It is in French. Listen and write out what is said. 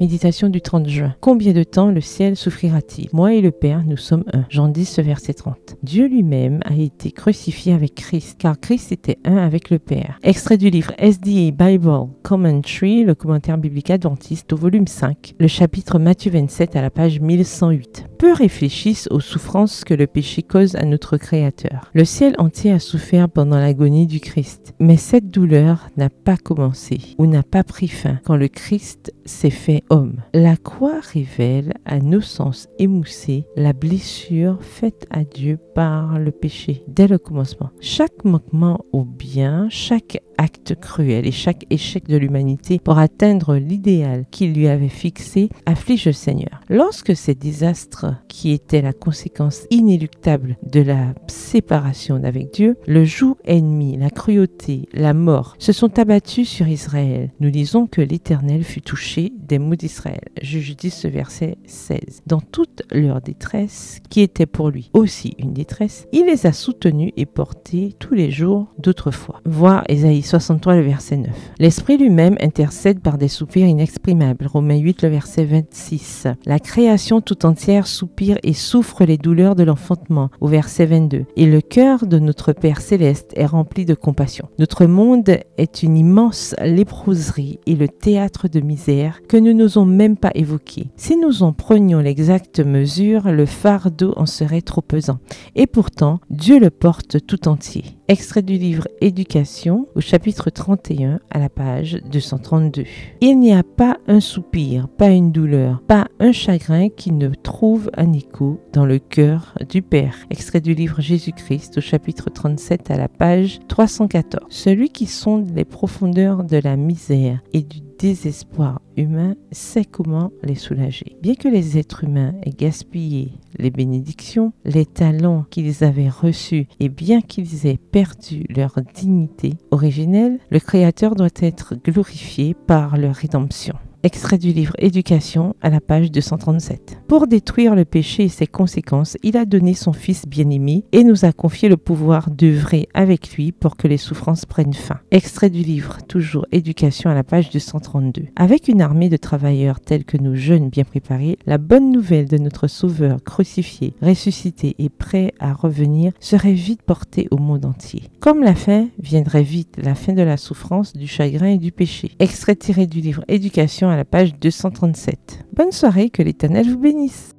Méditation du 30 juin. Combien de temps le ciel souffrira-t-il? Moi et le Père, nous sommes un. Jean 10, verset 30. Dieu lui-même a été crucifié avec Christ, car Christ était un avec le Père. Extrait du livre SDA Bible Commentary, le commentaire biblique adventiste, au volume 5, le chapitre Matthieu 27 à la page 1108. Peu réfléchissent aux souffrances que le péché cause à notre Créateur. Le ciel entier a souffert pendant l'agonie du Christ, mais cette douleur n'a pas commencé ou n'a pas pris fin quand le Christ s'est fait homme. La croix révèle à nos sens émoussés la blessure faite à Dieu par le péché dès le commencement. Chaque manquement au bien, chaque acte cruel et chaque échec de l'humanité pour atteindre l'idéal qu'il lui avait fixé afflige le Seigneur. Lorsque ces désastres, qui étaient la conséquence inéluctable de la séparation d'avec Dieu, le joug ennemi, la cruauté, la mort, se sont abattus sur Israël, nous lisons que l'Éternel fut touché des maux d'Israël. Juge 10, verset 16. Dans toute leur détresse, qui était pour lui aussi une détresse, il les a soutenus et portés tous les jours d'autrefois. Voir Ésaïe 63, le verset 9. L'Esprit lui-même intercède par des soupirs inexprimables. Romains 8, le verset 26. La création tout entière soupire et souffre les douleurs de l'enfantement, au verset 22. Et le cœur de notre Père céleste est rempli de compassion. Notre monde est une immense léproserie et le théâtre de misère que nous n'osons même pas évoquer. Si nous en prenions l'exacte mesure, le fardeau en serait trop pesant. Et pourtant, Dieu le porte tout entier. Extrait du livre Éducation, au chapitre 31, à la page 232. Il n'y a pas un soupir, pas une douleur, pas un chagrin qui ne trouve un écho dans le cœur du Père. Extrait du livre Jésus-Christ, au chapitre 37, à la page 314. Celui qui sonde les profondeurs de la misère et du désespoir humain sait comment les soulager. Bien que les êtres humains aient gaspillé les bénédictions, les talents qu'ils avaient reçus et bien qu'ils aient perdu leur dignité originelle, le Créateur doit être glorifié par leur rédemption. Extrait du livre Éducation à la page 237. Pour détruire le péché et ses conséquences, il a donné son Fils bien-aimé et nous a confié le pouvoir d'œuvrer avec lui pour que les souffrances prennent fin. Extrait du livre toujours Éducation à la page 232. Avec une armée de travailleurs tels que nos jeunes bien préparés, la bonne nouvelle de notre Sauveur crucifié, ressuscité et prêt à revenir serait vite portée au monde entier. Comme la fin viendrait vite, la fin de la souffrance, du chagrin et du péché. Extrait tiré du livre Éducation à la page 237. Bonne soirée, que l'Éternel vous bénisse.